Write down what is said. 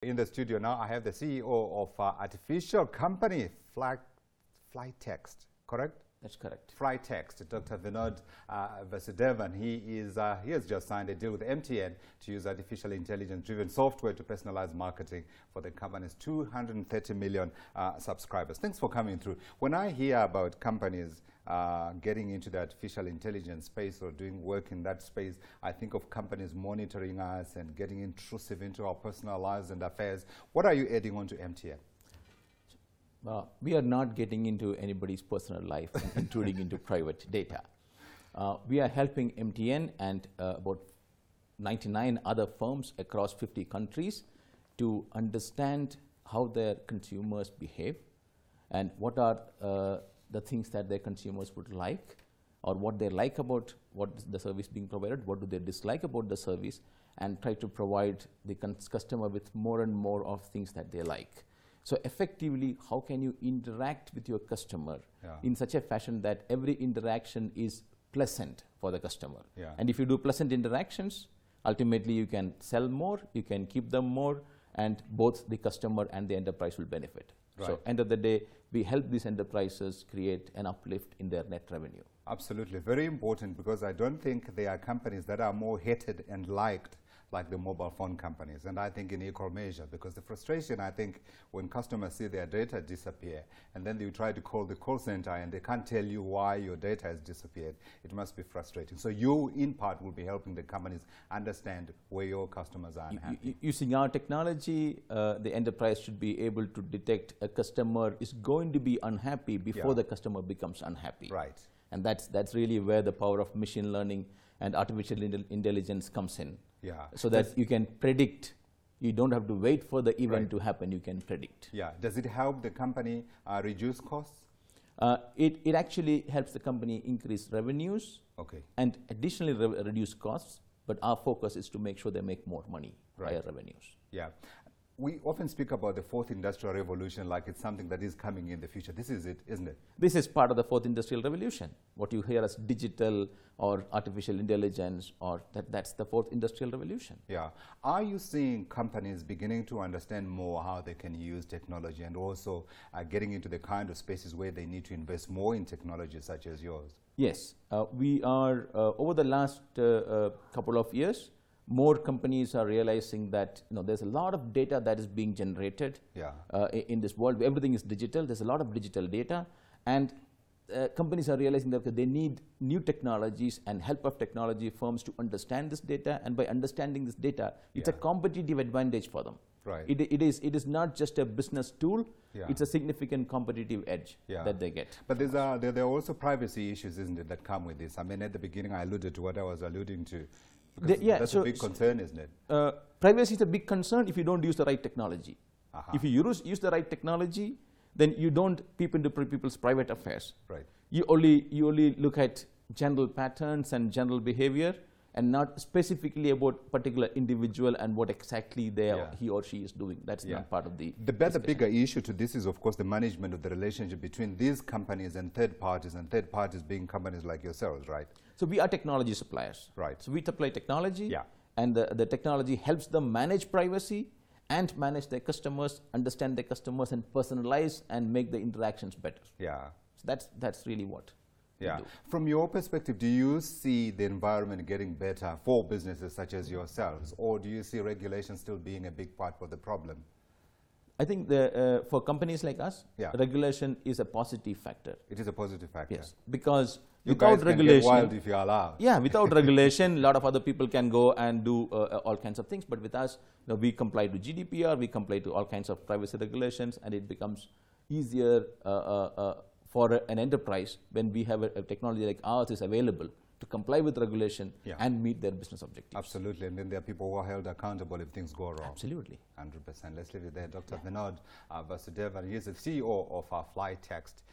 In the studio now, I have the CEO of artificial company, Flytext, correct? That's correct. Flytext, Dr. Vinod Vasudevan. He has just signed a deal with MTN to use artificial intelligence-driven software to personalize marketing for the company's 230 million subscribers. Thanks for coming through. When I hear about companies getting into the artificial intelligence space or doing work in that space, I think of companies monitoring us and getting intrusive into our personal lives and affairs. What are you adding on to MTN? We are not getting into anybody's personal life, intruding into private data. We are helping MTN and about 99 other firms across 50 countries to understand how their consumers behave and what are the things that their consumers would like, or what they like about what the service being provided, what do they dislike about the service, and try to provide the customer with more and more of things that they like. So effectively, how can you interact with your customer in such a fashion that every interaction is pleasant for the customer? And if you do pleasant interactions, ultimately you can sell more, you can keep them more, and both the customer and the enterprise will benefit. So end of the day, we help these enterprises create an uplift in their net revenue. Absolutely. Very important, because I don't think there are companies that are more hated and liked like the mobile phone companies, and I think in equal measure, because the frustration, I think, when customers see their data disappear and then you try to call the call center and they can't tell you why your data has disappeared, it must be frustrating. So you, in part, will be helping the companies understand where your customers are unhappy. Using our technology, the enterprise should be able to detect a customer is going to be unhappy before the customer becomes unhappy. Right. And that's really where the power of machine learning and artificial intelligence comes in. So that you can predict. You don't have to wait for the event to happen. You can predict. Does it help the company reduce costs? It actually helps the company increase revenues and additionally reduce costs. But our focus is to make sure they make more money, higher revenues. We often speak about the fourth industrial revolution like it's something that is coming in the future. This is it, isn't it? This is part of the fourth industrial revolution. What you hear as digital or artificial intelligence, or that's the fourth industrial revolution. Are you seeing companies beginning to understand more how they can use technology, and also getting into the kind of spaces where they need to invest more in technology such as yours? Yes. We are, over the last couple of years, more companies are realizing that there's a lot of data that is being generated in this world. Everything is digital. There's a lot of digital data, and companies are realizing that they need new technologies and help of technology firms to understand this data. And by understanding this data, it's a competitive advantage for them. It is not just a business tool. It's a significant competitive edge that they get. But there are also privacy issues, isn't it, that come with this? I mean, at the beginning, I alluded to what I was alluding to. That's a big concern, isn't it? Privacy is a big concern if you don't use the right technology. If you use the right technology, then you don't peep into people's private affairs. You only look at general patterns and general behavior, and not specifically about particular individual and what exactly he or she is doing. That's not part of the bigger issue to this is, of course, the management of the relationship between these companies and third parties being companies like yourselves, right? So we are technology suppliers. So we supply technology, and the technology helps them manage privacy and manage their customers, understand their customers, and personalize and make the interactions better. So that's really what. From your perspective, do you see the environment getting better for businesses such as yourselves, or do you see regulation still being a big part of the problem? I think for companies like us, regulation is a positive factor. It is a positive factor. Yes, because you without regulation, get wild if you are allowed. Without regulation, a lot of other people can go and do all kinds of things. But with us, we comply to GDPR, we comply to all kinds of privacy regulations, and it becomes easier for an enterprise when we have a technology like ours is available to comply with regulation and meet their business objectives. Absolutely, and then there are people who are held accountable if things go wrong. Absolutely. 100%. Let's leave it there. Dr. Vinod Vasudevan, he is the CEO of Flytext.